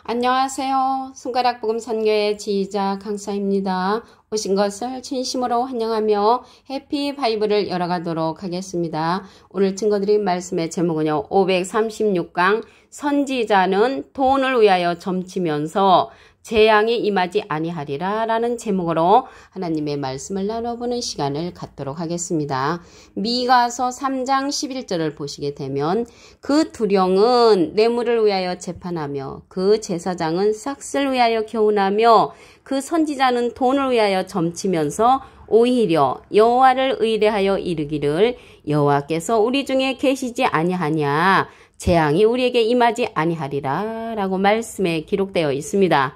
안녕하세요. 손가락 복음 선교의 지휘자 강사입니다. 오신 것을 진심으로 환영하며 해피 바이블을 열어가도록 하겠습니다. 오늘 증거드린 말씀의 제목은요. 536강 선지자는 돈을 위하여 점치면서 재앙이 임하지 아니하리라 라는 제목으로 하나님의 말씀을 나눠보는 시간을 갖도록 하겠습니다. 미가서 3장 11절을 보시게 되면 그 두령은 뇌물을 위하여 재판하며 그 제사장은 싹스를 위하여 교훈하며 그 선지자는 돈을 위하여 점치면서 오히려 여호와를 의뢰하여 이르기를 여호와께서 우리 중에 계시지 아니하냐 재앙이 우리에게 임하지 아니하리라 라고 말씀에 기록되어 있습니다.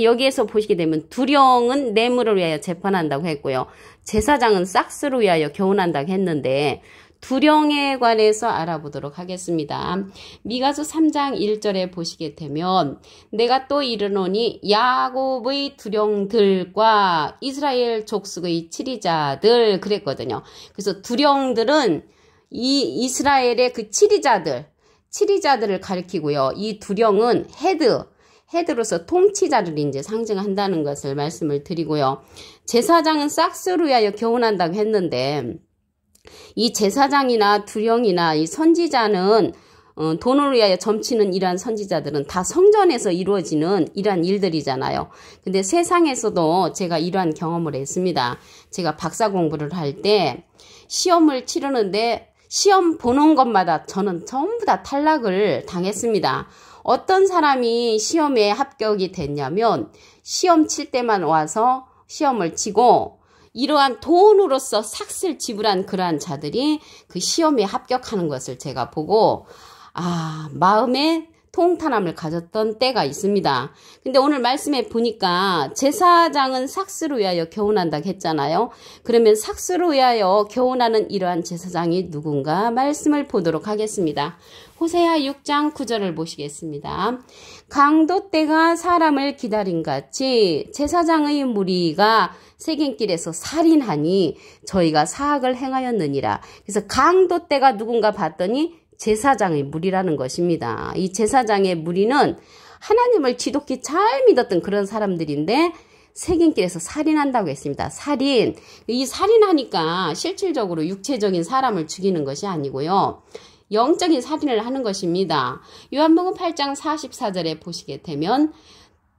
여기에서 보시게 되면 두령은 뇌물을 위하여 재판한다고 했고요. 제사장은 싹스를 위하여 교훈한다고 했는데 두령에 관해서 알아보도록 하겠습니다. 미가서 3장 1절에 보시게 되면 내가 또 이르노니 야곱의 두령들과 이스라엘 족속의 치리자들 그랬거든요. 그래서 두령들은 이 이스라엘의 그 치리자들을 가리키고요. 이 두령은 헤드로서 통치자를 이제 상징한다는 것을 말씀을 드리고요. 제사장은 싹스를 위하여 교훈한다고 했는데 이 제사장이나 두령이나 이 선지자는 돈을 위하여 점치는 이러한 선지자들은 다 성전에서 이루어지는 이러한 일들이잖아요. 근데 세상에서도 제가 이러한 경험을 했습니다. 제가 박사 공부를 할 때 시험을 치르는데 시험 보는 것마다 저는 전부 다 탈락을 당했습니다. 어떤 사람이 시험에 합격이 됐냐면 시험 칠 때만 와서 시험을 치고 이러한 돈으로서 삭슬 지불한 그러한 자들이 그 시험에 합격하는 것을 제가 보고 마음에 통탄함을 가졌던 때가 있습니다. 근데 오늘 말씀에 보니까 제사장은 삭스를 위하여 교훈한다고 했잖아요. 그러면 삭스를 위하여 교훈하는 이러한 제사장이 누군가 말씀을 보도록 하겠습니다. 호세아 6장 9절을 보시겠습니다. 강도 때가 사람을 기다림같이 제사장의 무리가 세겜길에서 살인하니 저희가 사악을 행하였느니라. 그래서 강도 때가 누군가 봤더니 제사장의 무리라는 것입니다. 이 제사장의 무리는 하나님을 지독히 잘 믿었던 그런 사람들인데 세겜길에서 살인한다고 했습니다. 이 살인하니까 실질적으로 육체적인 사람을 죽이는 것이 아니고요. 영적인 살인을 하는 것입니다. 요한복음 8장 44절에 보시게 되면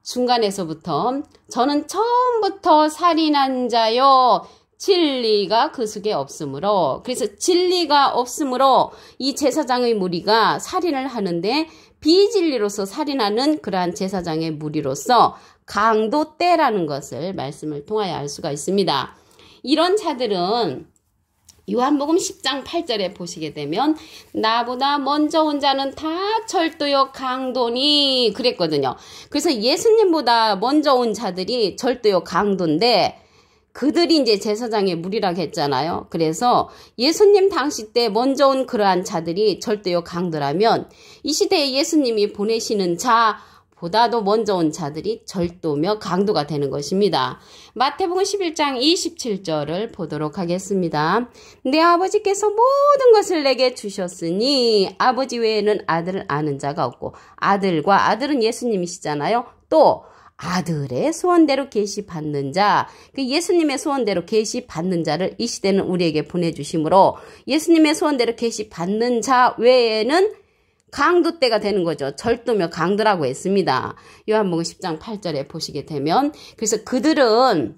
중간에서부터 저는 처음부터 살인한 자요 진리가 그 속에 없으므로 그래서 진리가 없으므로 이 제사장의 무리가 살인을 하는데 비진리로서 살인하는 그러한 제사장의 무리로서 강도 때라는 것을 말씀을 통하여 알 수가 있습니다. 이런 자들은 요한복음 10장 8절에 보시게 되면 나보다 먼저 온 자는 다 절도요 강도니 그랬거든요. 그래서 예수님보다 먼저 온 자들이 절도요 강도인데 그들이 이제 제사장의 무리라고 했잖아요. 그래서 예수님 당시 때 먼저 온 그러한 자들이 절대요 강도라면 이 시대에 예수님이 보내시는 자보다도 먼저 온 자들이 절도며 강도가 되는 것입니다. 마태복음 11장 27절을 보도록 하겠습니다. 내 아버지께서 모든 것을 내게 주셨으니 아버지 외에는 아들을 아는 자가 없고 아들은 예수님이시잖아요. 또 아들의 소원대로 계시받는 자, 그 예수님의 소원대로 계시받는 자를 이 시대는 우리에게 보내주심으로 예수님의 소원대로 계시받는 자 외에는 강도 때가 되는 거죠. 절도며 강도라고 했습니다. 요한복음 10장 8절에 보시게 되면 그래서 그들은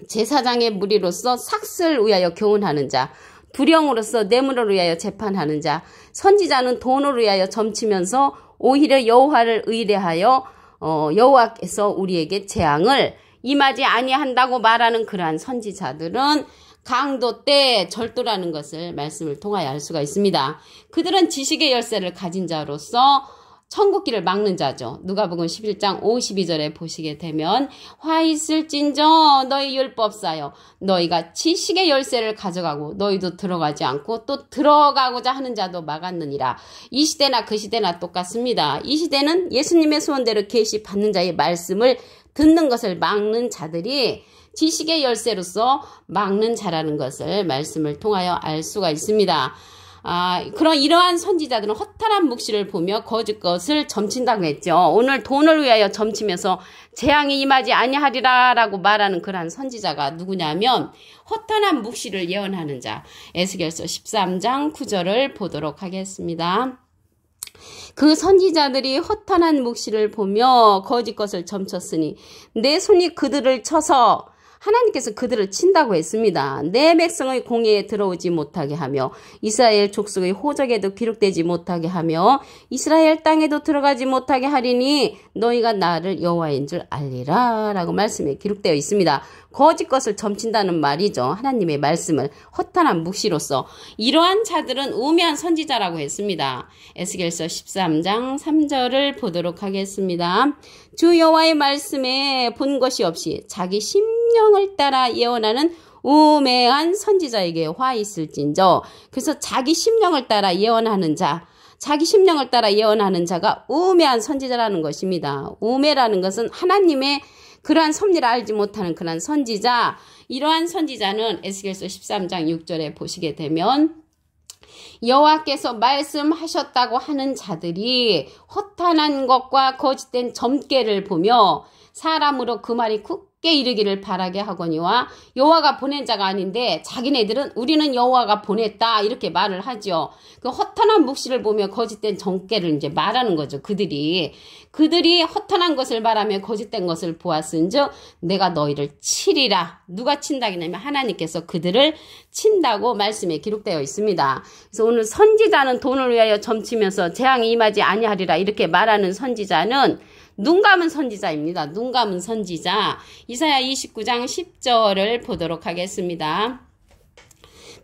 제사장의 무리로서 삭슬을 위하여 교훈하는 자, 두령으로서 뇌물을 위하여 재판하는 자, 선지자는 돈을 위하여 점치면서 오히려 여호와를 의뢰하여 여호와께서 우리에게 재앙을 임하지 아니한다고 말하는 그러한 선지자들은 강도 때 절도라는 것을 말씀을 통하여 알 수가 있습니다. 그들은 지식의 열쇠를 가진 자로서 천국길을 막는 자죠. 누가복음 11장 52절에 보시게 되면 화 있을진저 너희 율법사여 너희가 지식의 열쇠를 가져가고 너희도 들어가지 않고 또 들어가고자 하는 자도 막았느니라. 이 시대나 그 시대나 똑같습니다. 이 시대는 예수님의 소원대로 계시받는 자의 말씀을 듣는 것을 막는 자들이 지식의 열쇠로서 막는 자라는 것을 말씀을 통하여 알 수가 있습니다. 그런 이러한 선지자들은 허탄한 묵시를 보며 거짓 것을 점친다고 했죠. 오늘 돈을 위하여 점치면서 재앙이 임하지 아니하리라 라고 말하는 그러한 선지자가 누구냐면 허탄한 묵시를 예언하는 자. 에스겔서 13장 9절을 보도록 하겠습니다. 그 선지자들이 허탄한 묵시를 보며 거짓 것을 점쳤으니 내 손이 그들을 쳐서 하나님께서 그들을 친다고 했습니다. 내 백성의 공회에 들어오지 못하게 하며 이스라엘 족속의 호적에도 기록되지 못하게 하며 이스라엘 땅에도 들어가지 못하게 하리니 너희가 나를 여호와인 줄 알리라 라고 말씀에 기록되어 있습니다. 거짓 것을 점친다는 말이죠. 하나님의 말씀을 허탄한 묵시로서 이러한 자들은 우매한 선지자라고 했습니다. 에스겔서 13장 3절을 보도록 하겠습니다. 주 여호와의 말씀에 본 것이 없이 자기 심령을 따라 예언하는 우매한 선지자에게 화 있을진저. 그래서 자기 심령을 따라 예언하는 자, 자기 심령을 따라 예언하는 자가 우매한 선지자라는 것입니다. 우매라는 것은 하나님의 그러한 섭리를 알지 못하는 그러한 선지자, 이러한 선지자는 에스겔서 13장 6절에 보시게 되면 여호와께서 말씀하셨다고 하는 자들이 허탄한 것과 거짓된 점괘를 보며 사람으로 그 말이 굳게 이르기를 바라게 하거니와 여호와가 보낸 자가 아닌데 자기네들은 우리는 여호와가 보냈다 이렇게 말을 하죠. 그 허탄한 묵시를 보며 거짓된 점괘를 이제 말하는 거죠. 그들이 허탄한 것을 말하며 거짓된 것을 보았은즉 내가 너희를 치리라. 누가 친다기냐면 하나님께서 그들을 친다고 말씀에 기록되어 있습니다. 그래서 오늘 선지자는 돈을 위하여 점치면서 재앙이 임하지 아니하리라 이렇게 말하는 선지자는 눈 감은 선지자입니다. 눈 감은 선지자. 이사야 29장 10절을 보도록 하겠습니다.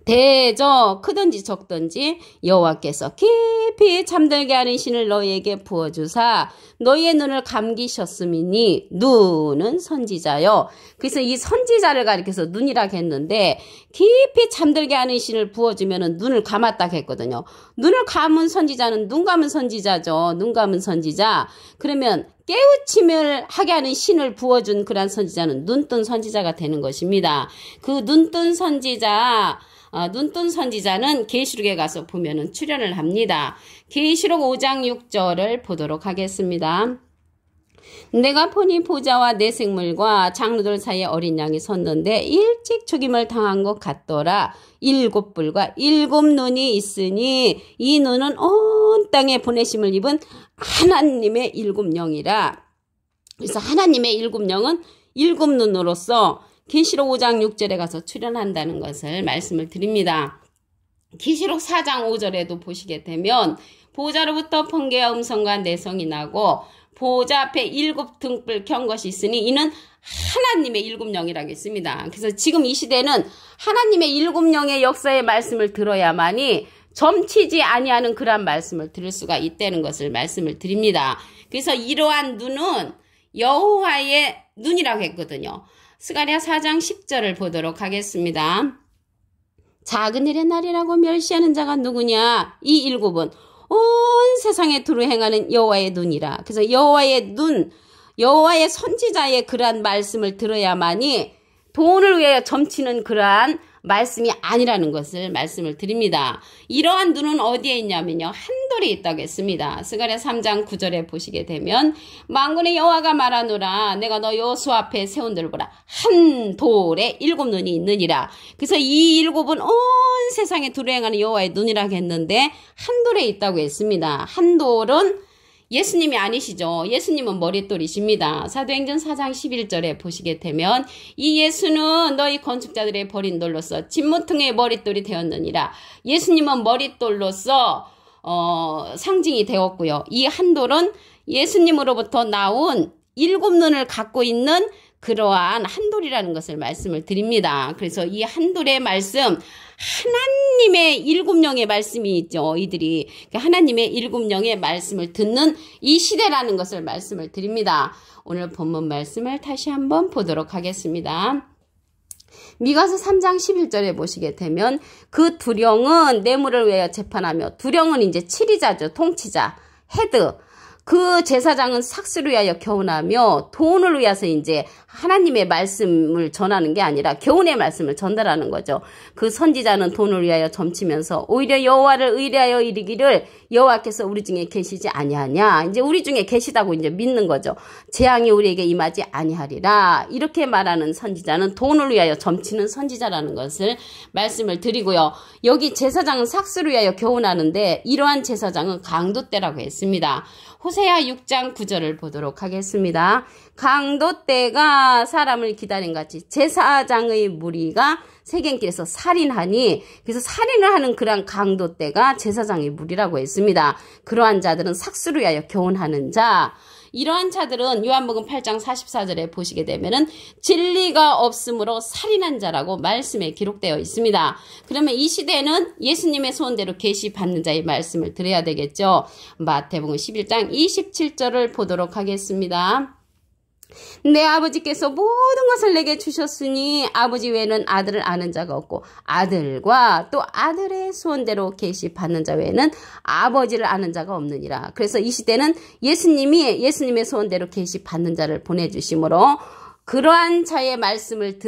대저 크든지 적든지 여호와께서 깊이 잠들게 하는 신을 너희에게 부어주사 너희의 눈을 감기셨음이니 눈은 선지자요. 그래서 이 선지자를 가리켜서 눈이라고 했는데 깊이 잠들게 하는 신을 부어주면 눈을 감았다고 했거든요. 눈을 감은 선지자는 눈 감은 선지자죠. 눈 감은 선지자. 그러면 깨우침을 하게 하는 신을 부어준 그런 선지자는 눈뜬 선지자가 되는 것입니다. 그 눈뜬 선지자는 계시록에 가서 보면은 출연을 합니다. 계시록 5장 6절을 보도록 하겠습니다. 내가 보니 보좌와 내 생물과 장로들 사이에 어린 양이 섰는데 일찍 죽임을 당한 것 같더라. 7뿔과 7눈이 있으니 이 눈은 온 땅에 보내심을 입은 하나님의 7영이라. 그래서 하나님의 7영은 7눈으로서 계시록 5장 6절에 가서 출연한다는 것을 말씀을 드립니다. 계시록 4장 5절에도 보시게 되면 보좌로부터 번개와 음성과 내성이 나고 보좌 앞에 7등불 켠 것이 있으니 이는 하나님의 7영이라고 했습니다. 그래서 지금 이 시대는 하나님의 7영의 역사의 말씀을 들어야만이 점치지 아니하는 그러한 말씀을 들을 수가 있다는 것을 말씀을 드립니다. 그래서 이러한 눈은 여호와의 눈이라고 했거든요. 스가랴 4장 10절을 보도록 하겠습니다. 작은 일의 날이라고 멸시하는 자가 누구냐? 이 7은 온 세상에 두루 행하는 여호와의 눈이라. 그래서 여호와의 눈, 여호와의 선지자의 그러한 말씀을 들어야만이 돈을 위해 점치는 그러한 말씀이 아니라는 것을 말씀을 드립니다. 이러한 눈은 어디에 있냐면요. 한돌에 있다고 했습니다. 스가랴 3장 9절에 보시게 되면 만군의 여호와가 말하노라 내가 너 여호수아 앞에 세운 돌을 보라 한 돌에 7눈이 있느니라. 그래서 이 7은 온 세상에 두루 행하는 여호와의 눈이라고 했는데 한 돌에 있다고 했습니다. 한 돌은 예수님이 아니시죠. 예수님은 머릿돌이십니다. 사도행전 4장 11절에 보시게 되면 이 예수는 너희 건축자들의 버린 돌로서 진무퉁의 머릿돌이 되었느니라. 예수님은 머릿돌로서 상징이 되었고요. 이 한 돌은 예수님으로부터 나온 7눈을 갖고 있는 그러한 한돌이라는 것을 말씀을 드립니다. 그래서 이 한돌의 말씀 하나님의 7영의 말씀이 있죠. 이들이 하나님의 7영의 말씀을 듣는 이 시대라는 것을 말씀을 드립니다. 오늘 본문 말씀을 다시 한번 보도록 하겠습니다. 미가서 3장 11절에 보시게 되면 그 두령은 뇌물을 위하여 재판하며 두령은 이제 치리자죠. 통치자, 헤드. 그 제사장은 삭스를 위하여 교훈하며 돈을 위해서 이제 하나님의 말씀을 전하는 게 아니라 교훈의 말씀을 전달하는 거죠. 그 선지자는 돈을 위하여 점치면서 오히려 여호와를 의뢰하여 이르기를 여호와께서 우리 중에 계시지 아니하냐. 이제 우리 중에 계시다고 이제 믿는 거죠. 재앙이 우리에게 임하지 아니하리라. 이렇게 말하는 선지자는 돈을 위하여 점치는 선지자라는 것을 말씀을 드리고요. 여기 제사장은 삭스를 위하여 교훈하는데 이러한 제사장은 강도 때라고 했습니다. 호세아 6장 9절을 보도록 하겠습니다. 강도 때가 사람을 기다린 같이 제사장의 무리가 세겜길에서 살인하니, 그래서 살인을 하는 그러한 강도 때가 제사장의 무리라고 했습니다. 그러한 자들은 삭스를 위하여 교훈하는 자, 이러한 자들은 요한복음 8장 44절에 보시게 되면은 진리가 없으므로 살인한 자라고 말씀에 기록되어 있습니다. 그러면 이 시대는 예수님의 소원대로 계시받는 자의 말씀을 드려야 되겠죠. 마태복음 11장 27절을 보도록 하겠습니다. 내 아버지께서 모든 것을 내게 주셨으니 아버지 외에는 아들을 아는 자가 없고 아들과 또 아들의 소원대로 계시받는 자 외에는 아버지를 아는 자가 없느니라. 그래서 이 시대는 예수님이 예수님의 소원대로 계시받는 자를 보내주심으로 그러한 자의 말씀을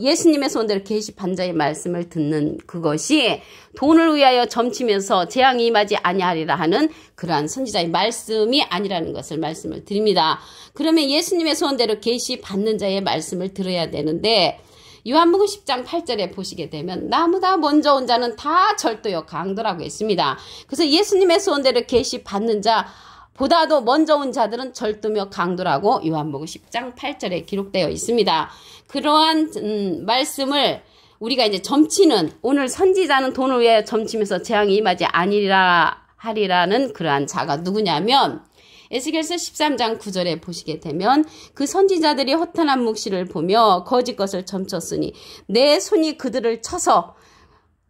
예수님의 소원대로 계시받는 자의 말씀을 듣는 그것이 돈을 위하여 점치면서 재앙이 임하지 아니하리라 하는 그러한 선지자의 말씀이 아니라는 것을 말씀을 드립니다. 그러면 예수님의 소원대로 계시받는 자의 말씀을 들어야 되는데 요한복음 10장 8절에 보시게 되면 나보다 먼저 온 자는 다 절도요 강도라고 했습니다. 그래서 예수님의 소원대로 계시받는 자 보다도 먼저 온 자들은 절도며 강도라고 요한복음 10장 8절에 기록되어 있습니다. 그러한 말씀을 우리가 이제 점치는, 오늘 선지자는 돈을 위하여 점치면서 재앙이 임하지 아니리라 하리라는 그러한 자가 누구냐면 에스겔서 13장 9절에 보시게 되면 그 선지자들이 허탄한 묵시를 보며 거짓 것을 점쳤으니 내 손이 그들을 쳐서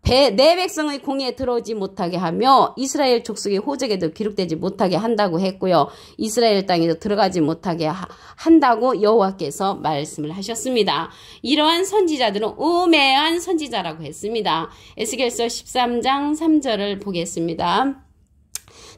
내 백성의 공에 들어오지 못하게 하며 이스라엘 족속의 호적에도 기록되지 못하게 한다고 했고요. 이스라엘 땅에도 들어가지 못하게 한다고 여호와께서 말씀을 하셨습니다. 이러한 선지자들은 우매한 선지자라고 했습니다. 에스겔서 13장 3절을 보겠습니다.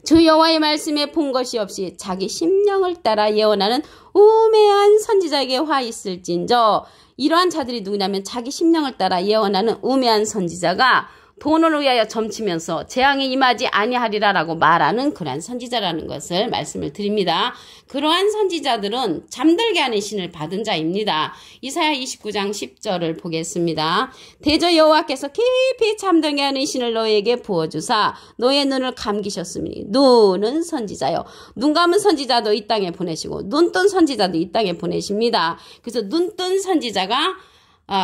주 여호와의 말씀에 본 것이 없이 자기 심령을 따라 예언하는 우매한 선지자에게 화 있을진저. 이러한 자들이 누구냐면 자기 심령을 따라 예언하는 우매한 선지자가 돈을 위하여 점치면서 재앙이 임하지 아니하리라라고 말하는 그러한 선지자라는 것을 말씀을 드립니다. 그러한 선지자들은 잠들게 하는 신을 받은 자입니다. 이사야 29장 10절을 보겠습니다. 대저 여호와께서 깊이 잠들게 하는 신을 너에게 부어주사 너의 눈을 감기셨으니 눈은 선지자요. 눈 감은 선지자도 이 땅에 보내시고 눈 뜬 선지자도 이 땅에 보내십니다. 그래서 눈 뜬 선지자가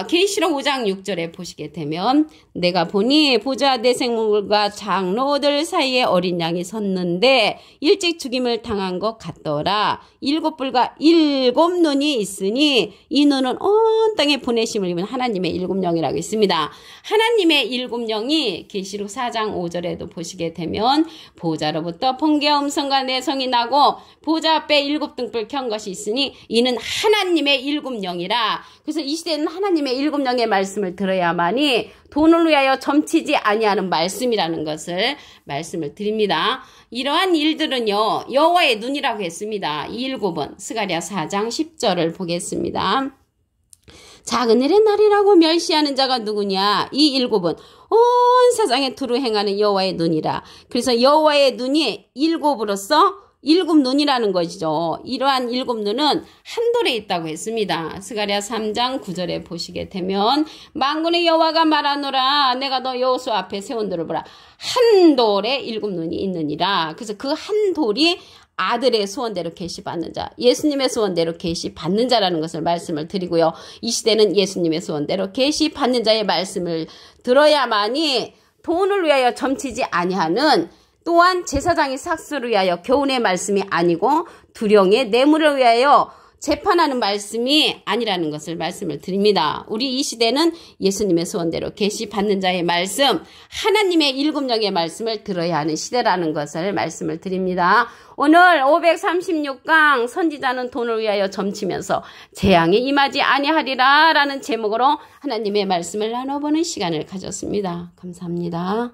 계시록 5장 6절에 보시게 되면 내가 보니 보자 내 생물과 장로들 사이에 어린 양이 섰는데 일찍 죽임을 당한 것 같더라. 7뿔과 7눈이 있으니 이 눈은 온 땅에 보내심을 입은 하나님의 7영이라고 있습니다. 하나님의 7영이 계시록 4장 5절에도 보시게 되면 보자로부터 번개와 음성과 내성이 나고 보자 앞에 7등불 켠 것이 있으니 이는 하나님의 7영이라. 그래서 이 시대는 하나님의 7영의 말씀을 들어야만이 돈을 위하여 점치지 아니하는 말씀이라는 것을 말씀을 드립니다. 이러한 일들은요 여호와의 눈이라고 했습니다. 이 7은 스가랴 4장 10절을 보겠습니다. 작은 일의 날이라고 멸시하는 자가 누구냐? 이 7은 온 세상에 두루 행하는 여호와의 눈이라. 그래서 여호와의 눈이 7으로서 7눈이라는 것이죠. 이러한 7눈은 한 돌에 있다고 했습니다. 스가랴 3장 9절에 보시게 되면 만군의 여호와가 말하노라 내가 너 여호수 앞에 세운 돌을 보라 한 돌에 7눈이 있느니라. 그래서 그 한 돌이 아들의 소원대로 계시받는 자, 예수님의 소원대로 계시받는 자라는 것을 말씀을 드리고요. 이 시대는 예수님의 소원대로 계시받는 자의 말씀을 들어야만이 돈을 위하여 점치지 아니하는, 또한 제사장이 삭스를 위하여 교훈의 말씀이 아니고 두령의 뇌물을 위하여 재판하는 말씀이 아니라는 것을 말씀을 드립니다. 우리 이 시대는 예수님의 소원대로 계시받는 자의 말씀, 하나님의 7영의 말씀을 들어야 하는 시대라는 것을 말씀을 드립니다. 오늘 536강 선지자는 돈을 위하여 점치면서 재앙이 임하지 아니하리라 라는 제목으로 하나님의 말씀을 나눠보는 시간을 가졌습니다. 감사합니다.